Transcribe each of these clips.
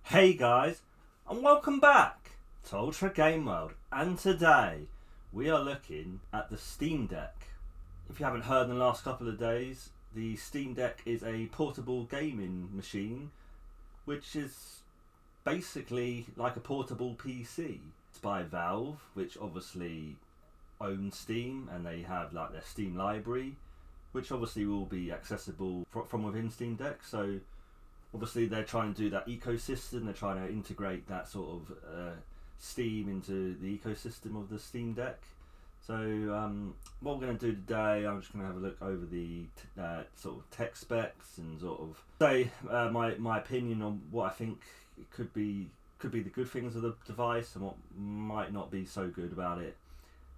Hey guys, and welcome back to Ultra Game World. And today we are looking at the Steam Deck. If you haven't heard in the last couple of days, the Steam Deck is a portable gaming machine, which is basically like a portable PC. It's by Valve, which obviously owns Steam, and they have like their Steam library, which obviously will be accessible from within Steam Deck. So obviously they're trying to do that ecosystem. They're trying to integrate that sort of Steam into the ecosystem of the Steam Deck. So what we're going to do today, I'm just going to have a look over the sort of tech specs and sort of say my opinion on what I think it could be the good things of the device and what might not be so good about it,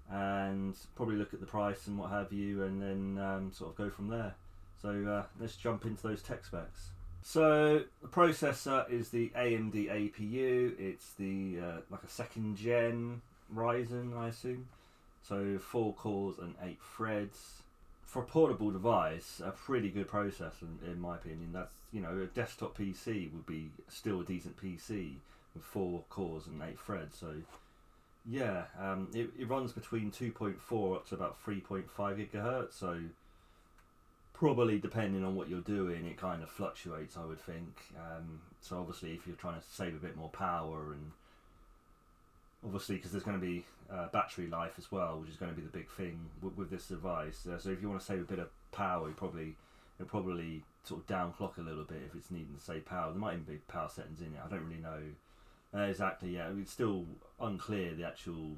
and probably look at the price and what have you, and then sort of go from there. So let's jump into those tech specs. So the processor is the AMD APU. It's the like a second gen Ryzen, I assume. So 4 cores and 8 threads. For a portable device, a pretty good processor in my opinion. That's, you know, a desktop PC would be still a decent PC with 4 cores and 8 threads. So yeah, it runs between 2.4 up to about 3.5 gigahertz. So probably depending on what you're doing, it kind of fluctuates, I would think. So obviously if you're trying to save a bit more power, and obviously because there's going to be battery life as well, which is going to be the big thing with this device. So if you want to save a bit of power, it'll probably sort of downclock a little bit if it's needing to save power. There might even be power settings in it. I don't really know exactly yet. It's still unclear the actual,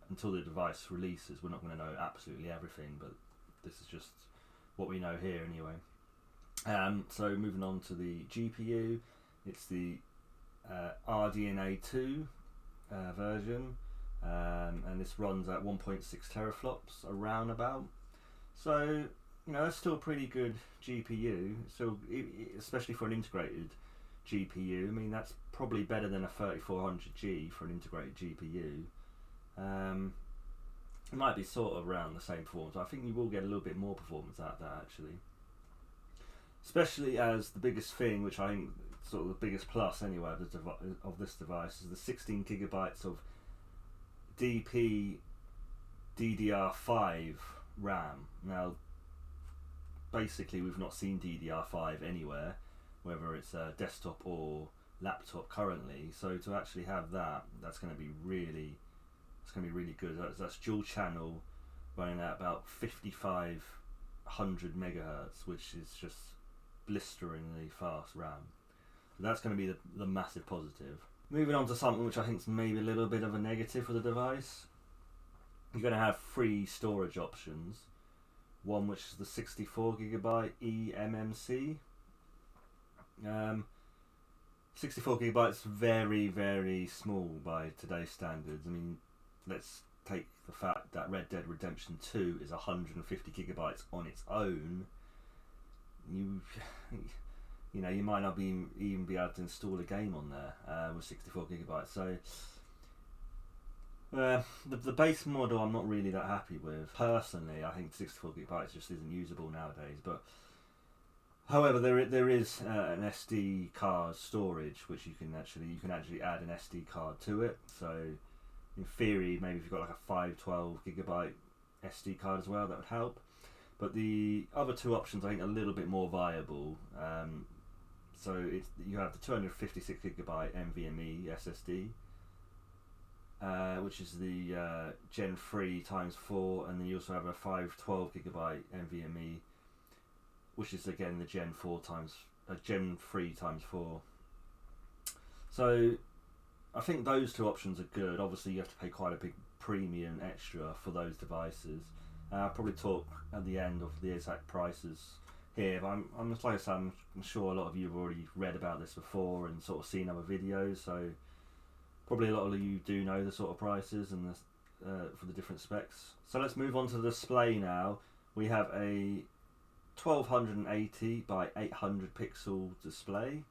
until the device releases. We're not going to know absolutely everything, but this is just what we know here anyway. So moving on to the GPU, it's the RDNA 2 version, and this runs at 1.6 teraflops around about. So you know, that's still a pretty good GPU. So especially for an integrated GPU, I mean that's probably better than a 3400G for an integrated GPU. It might be sort of around the same performance. I think you will get a little bit more performance out of that actually. Especially as the biggest thing, which I think sort of the biggest plus anyway of this device, is the 16 gigabytes of DP DDR5 RAM. Now, basically we've not seen DDR5 anywhere, whether it's a desktop or laptop currently. So to actually have that, that's going to be really good. That's dual channel running at about 5500 megahertz, which is just blisteringly fast RAM. So that's going to be the massive positive. Moving on to something which I think is maybe a little bit of a negative for the device. You're going to have 3 storage options. One which is the 64 gigabyte eMMC. 64 gigabytes, very, very small by today's standards. I mean, let's take the fact that Red Dead Redemption 2 is 150 gigabytes on its own. You know, you might not even be able to install a game on there with 64 gigabytes. So the base model I'm not really that happy with. Personally, I think 64 gigabytes just isn't usable nowadays. But however, there is an SD card storage which you can actually add an SD card to it. So in theory, maybe if you've got like a 512 gigabyte SD card as well, that would help. But the other 2 options I think are a little bit more viable. So you have the 256 gigabyte NVMe SSD, which is the Gen 3 times 4, and then you also have a 512 gigabyte NVMe, which is again the Gen 3 times 4. So I think those 2 options are good. Obviously you have to pay quite a big premium extra for those devices. I'll probably talk at the end of the exact prices here, but I'm like I said, I'm sure a lot of you have already read about this before and sort of seen other videos, so probably a lot of you do know the sort of prices and for the different specs. So let's move on to the display now. We have a 1280 by 800 pixel display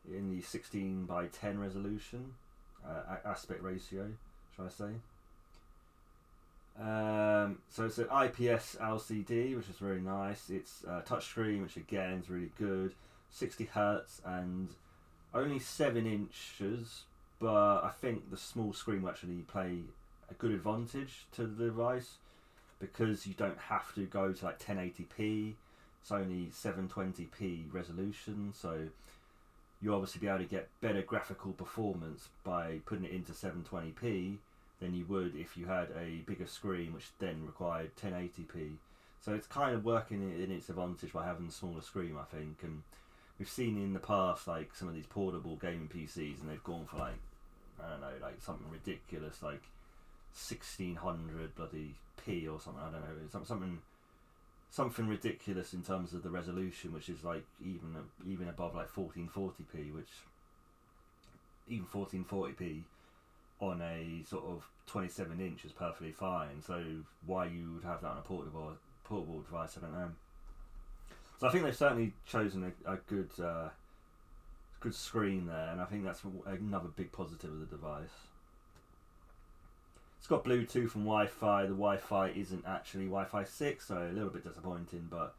in the 16 by 10 resolution aspect ratio, shall I say. So it's an IPS LCD, which is very nice. It's touchscreen, which again is really good. 60 Hz and only 7 inches, but I think the small screen will actually play a good advantage to the device because you don't have to go to like 1080p. It's only 720p resolution, so you'll obviously be able to get better graphical performance by putting it into 720p than you would if you had a bigger screen, which then required 1080p. So it's kind of working in its advantage by having a smaller screen, I think. And we've seen in the past like some of these portable gaming PCs, and they've gone for like, I don't know, like something ridiculous, like 1600 bloody p or something. I don't know, something ridiculous in terms of the resolution, which is like even above like 1440p, which even 1440p on a sort of 27 inch is perfectly fine. So why you would have that on a portable device, I don't know. So I think they've certainly chosen a good good screen there, and I think that's another big positive of the device. It's got Bluetooth and Wi-Fi. The Wi-Fi isn't actually Wi-Fi 6, so a little bit disappointing, but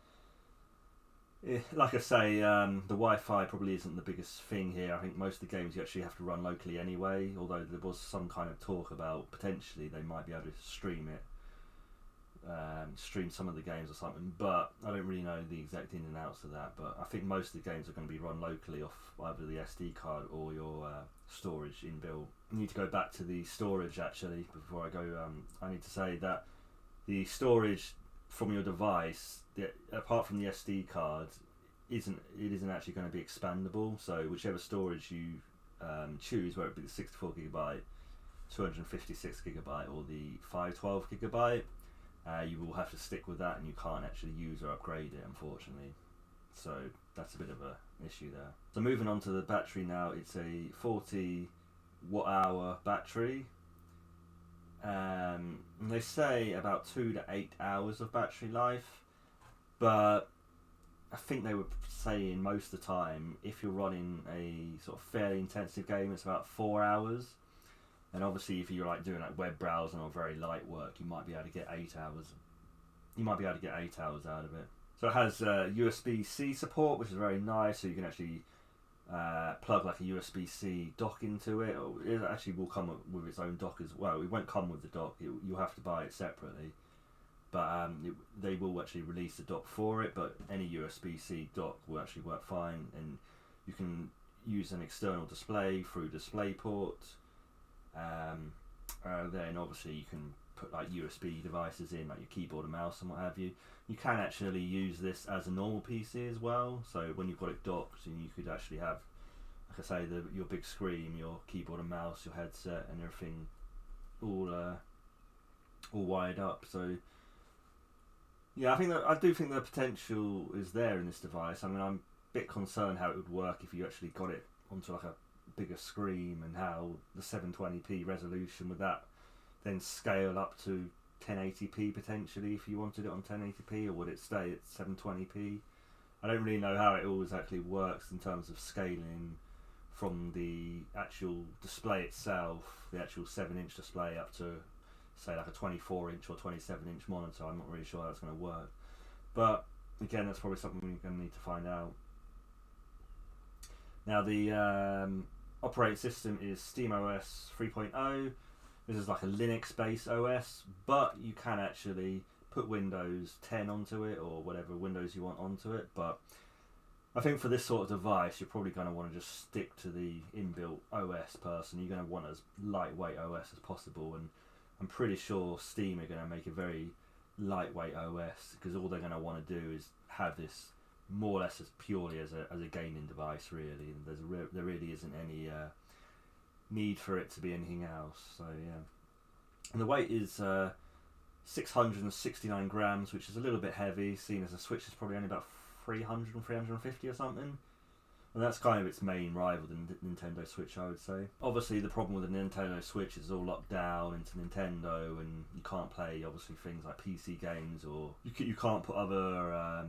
like I say, the Wi-Fi probably isn't the biggest thing here. I think most of the games you actually have to run locally anyway, although there was some kind of talk about potentially they might be able to stream some of the games or something, but I don't really know the exact in and outs of that. But I think most of the games are going to be run locally off either the SD card or your storage inbuilt. I need to go back to the storage actually before I go. I need to say that the storage from your device, apart from the SD card, isn't actually going to be expandable. So whichever storage you choose, whether it be the 64GB, 256GB, or the 512GB, you will have to stick with that, and you can't actually use or upgrade it, unfortunately. So that's a bit of an issue there. So moving on to the battery now, it's a 40 watt-hour battery. They say about 2 to 8 hours of battery life, but I think they were saying most of the time if you're running a sort of fairly intensive game, it's about 4 hours. And obviously if you're like doing like web browsing or very light work, you might be able to get 8 hours. You might be able to get 8 hours out of it. So it has USB-C support, which is very nice, so you can actually plug like a USB-C dock into it. It actually will come with its own dock as well. It won't come with the dock, you'll have to buy it separately. But they will actually release a dock for it, but any USB-C dock will actually work fine, and you can use an external display through DisplayPort. Then obviously you can put like USB devices in, like your keyboard and mouse and what have you. You can actually use this as a normal PC as well, so when you've got it docked, and you could actually have, like I say, your big screen, your keyboard and mouse, your headset and everything all wired up. So yeah, I do think the potential is there in this device. I mean, I'm a bit concerned how it would work if you actually got it onto like a bigger screen, and how the 720p resolution would that then scale up to 1080p potentially if you wanted it on 1080p, or would it stay at 720p? I don't really know how it all exactly works in terms of scaling from the actual display itself, the actual 7-inch display, up to say like a 24-inch or 27-inch monitor. I'm not really sure how that's going to work, but again, that's probably something we're going to need to find out. Now the operating system is SteamOS 3.0. This is like a Linux-based OS, but you can actually put Windows 10 onto it, or whatever Windows you want onto it. But I think for this sort of device, you're probably going to want to just stick to the inbuilt OS person. You're going to want as lightweight OS as possible, and I'm pretty sure Steam are going to make a very lightweight OS, because all they're going to want to do is have this more or less as purely as a gaming device, really. And there really isn't any need for it to be anything else. So yeah, and the weight is 669 grams, which is a little bit heavy, seeing as the Switch is probably only about 300 and 350 or something. And that's kind of its main rival, the Nintendo Switch, I would say. Obviously, the problem with the Nintendo Switch is it's all locked down into Nintendo, and you can't play, obviously, things like PC games, or you can't put other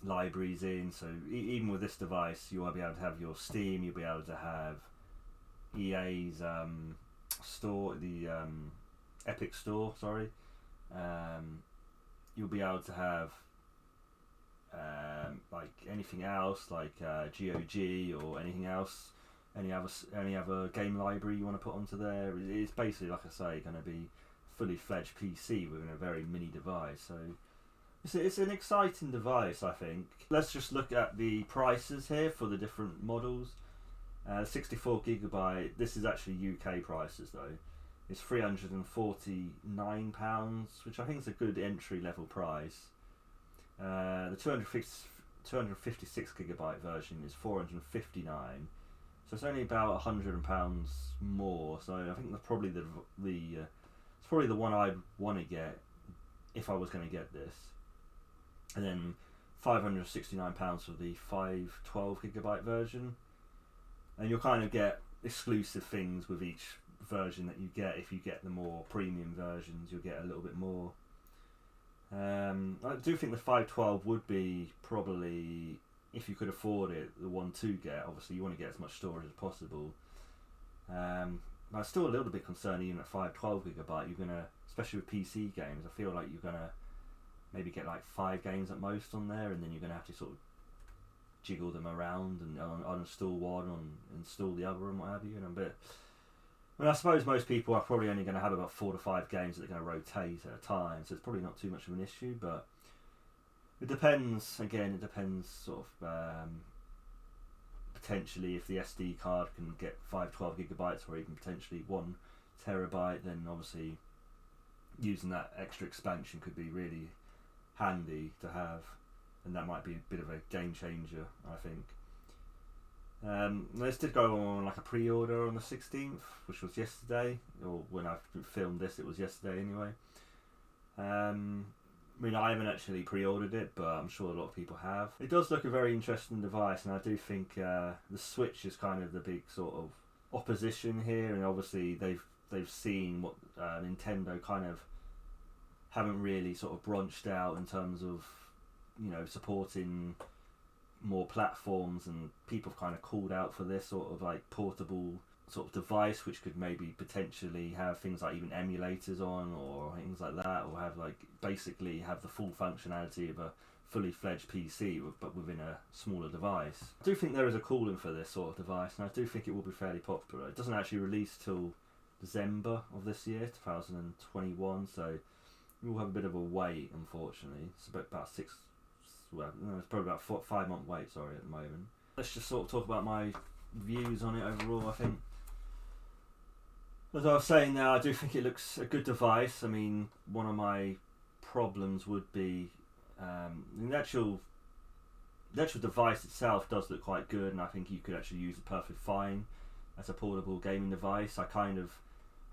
libraries in. So even with this device, you'll be able to have your Steam, you'll be able to have EA's store, the Epic Store, sorry. You'll be able to have like anything else, like GOG or anything else. any other game library you want to put onto there. It's basically, like I say, going to be fully fledged PC within a very mini device. So it's an exciting device, I think. Let's just look at the prices here for the different models. 64GB. This is actually UK prices though. It's £349, which I think is a good entry level price. The 256GB version is £459, so it's only about £100 more. So I think that's probably it's probably the one I'd want to get if I was going to get this. And then £569 for the 512GB version, and you'll kind of get exclusive things with each version that you get. If you get the more premium versions, you'll get a little bit more. I do think the 512 would be probably, if you could afford it, the one to get. Obviously you want to get as much storage as possible. I'm still a little bit concerned even at 512GB, you're gonna, especially with PC games, I feel like you're gonna maybe get like 5 games at most on there, and then you're gonna have to sort of jiggle them around and uninstall one and install the other and what have you. And I suppose most people are probably only going to have about 4 to 5 games that they're going to rotate at a time, so it's probably not too much of an issue. But it depends. Again, it depends sort of potentially if the SD card can get 512GB or even potentially 1TB, then obviously using that extra expansion could be really handy to have, and that might be a bit of a game changer, I think. This did go on like a pre-order on the 16th, which was yesterday, or when I filmed this it was yesterday anyway. I mean, I haven't actually pre-ordered it, but I'm sure a lot of people have. It does look a very interesting device, and I do think the Switch is kind of the big sort of opposition here, and obviously they've seen what Nintendo kind of haven't really sort of branched out in terms of, you know, supporting more platforms, and people have kind of called out for this sort of like portable sort of device which could maybe potentially have things like even emulators on or things like that, or have like basically have the full functionality of a fully fledged PC but within a smaller device. I do think there is a calling for this sort of device, and I do think it will be fairly popular. It doesn't actually release till December of this year, 2021, so we'll have a bit of a wait, unfortunately. It's about 6, well, no, it's probably about 5 month wait, sorry, at the moment. Let's just sort of talk about my views on it overall. I think, as I was saying there, I do think it looks a good device. I mean, one of my problems would be the actual device itself does look quite good, and I think you could actually use it perfectly fine as a portable gaming device. I kind of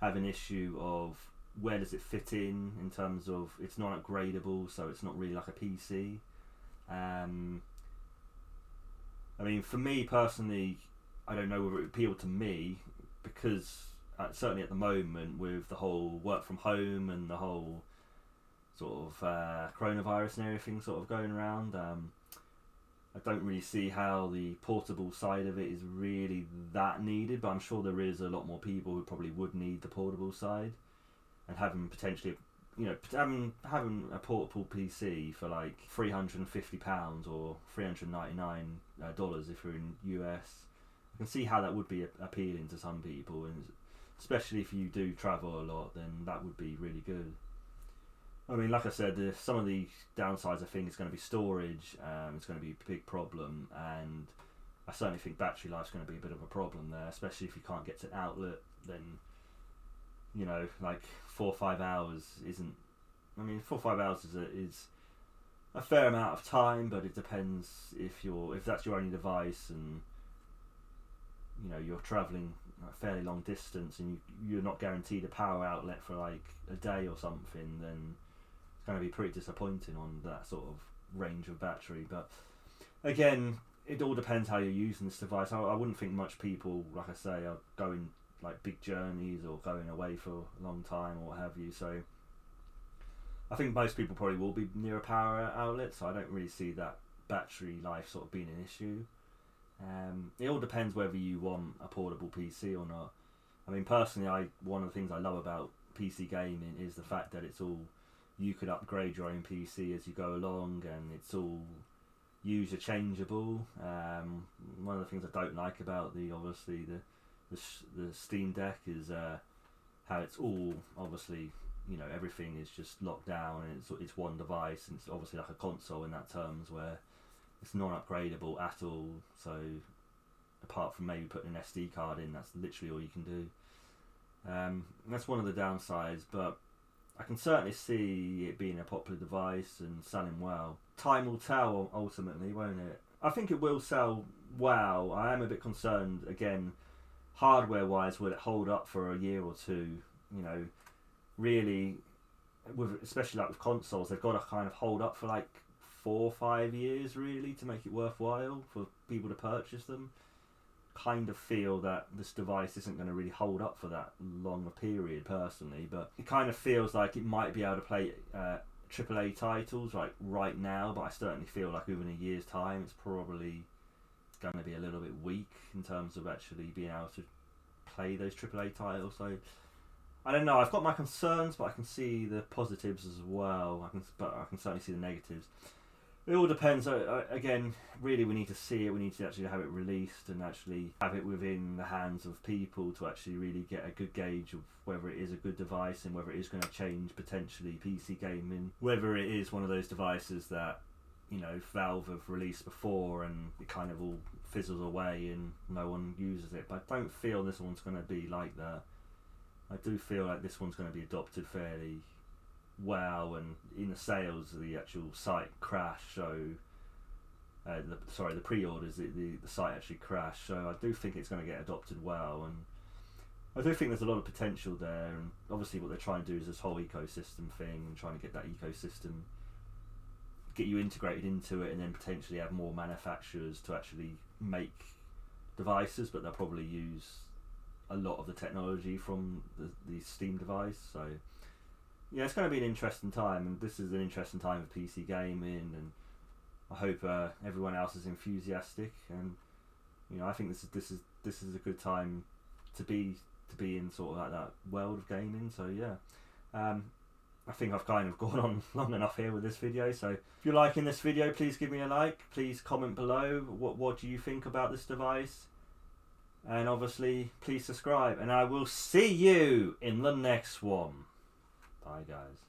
have an issue of where does it fit in terms of it's not upgradable, so it's not really like a PC. I mean, for me personally, I don't know whether it appealed to me, because certainly at the moment with the whole work from home and the whole sort of coronavirus and everything sort of going around, I don't really see how the portable side of it is really that needed, but I'm sure there is a lot more people who probably would need the portable side, and having potentially, you know, having a portable PC for like £350 or $399 if you're in US, I can see how that would be appealing to some people, and especially if you do travel a lot, then that would be really good. I mean, like I said, some of the downsides I think is going to be storage. It's going to be a big problem, and I certainly think battery life's going to be a bit of a problem there, especially if you can't get to an outlet. Then, you know, like 4 or 5 hours isn't. I mean, 4 or 5 hours is a fair amount of time, but it depends if that's your only device, and you know you're travelling a fairly long distance, and you're not guaranteed a power outlet for like a day or something. Then it's going to be pretty disappointing on that sort of range of battery. But again, it all depends how you're using this device. I wouldn't think much people, like I say, are going like big journeys or going away for a long time or what have you. So I think most people probably will be near a power outlet, so I don't really see that battery life sort of being an issue. It all depends whether you want a portable PC or not. I mean, personally, one of the things I love about PC gaming is the fact that it's all, you could upgrade your own PC as you go along, and it's all user changeable. One of the things I don't like about the Steam Deck is how it's all obviously, you know, everything is just locked down and it's one device, and it's obviously like a console in that terms, where it's non-upgradable at all. So apart from maybe putting an SD card in, that's literally all you can do. That's one of the downsides, but I can certainly see it being a popular device and selling well. Time will tell ultimately, won't it? I think it will sell well. I am a bit concerned, again, hardware wise, will it hold up for a year or two? You know, really, especially like with consoles, they've got to kind of hold up for like 4 or 5 years really to make it worthwhile for people to purchase them. Kind of feel that this device isn't going to really hold up for that long a period personally, but it kind of feels like it might be able to play AAA titles like right now, but I certainly feel like within a year's time it's probably going to be a little bit weak in terms of actually being able to play those AAA titles. So I don't know, I've got my concerns, but I can see the positives as well. But I can certainly see the negatives. It all depends. Again, really, we need to see it. We need to actually have it released and actually have it within the hands of people to actually really get a good gauge of whether it is a good device and whether it is going to change potentially PC gaming. Whether it is one of those devices that, you know, Valve have released before and it kind of all fizzles away and no one uses it. But I don't feel this one's going to be like that. I do feel like this one's going to be adopted fairly well, and in the sales, the actual site crashed. So the pre-orders, the site actually crashed. So I do think it's going to get adopted well, and I do think there's a lot of potential there. And obviously what they're trying to do is this whole ecosystem thing, and trying to get that ecosystem, get you integrated into it, and then potentially have more manufacturers to actually make devices, but they'll probably use a lot of the technology from the Steam device. So yeah, it's going to be an interesting time, and this is an interesting time for PC gaming, and I hope everyone else is enthusiastic. And you know, I think this is a good time to be in sort of like that world of gaming. So yeah, I think I've kind of gone on long enough here with this video. So if you're liking this video, please give me a like. Please comment below what do you think about this device, and obviously please subscribe. And I will see you in the next one. Bye guys.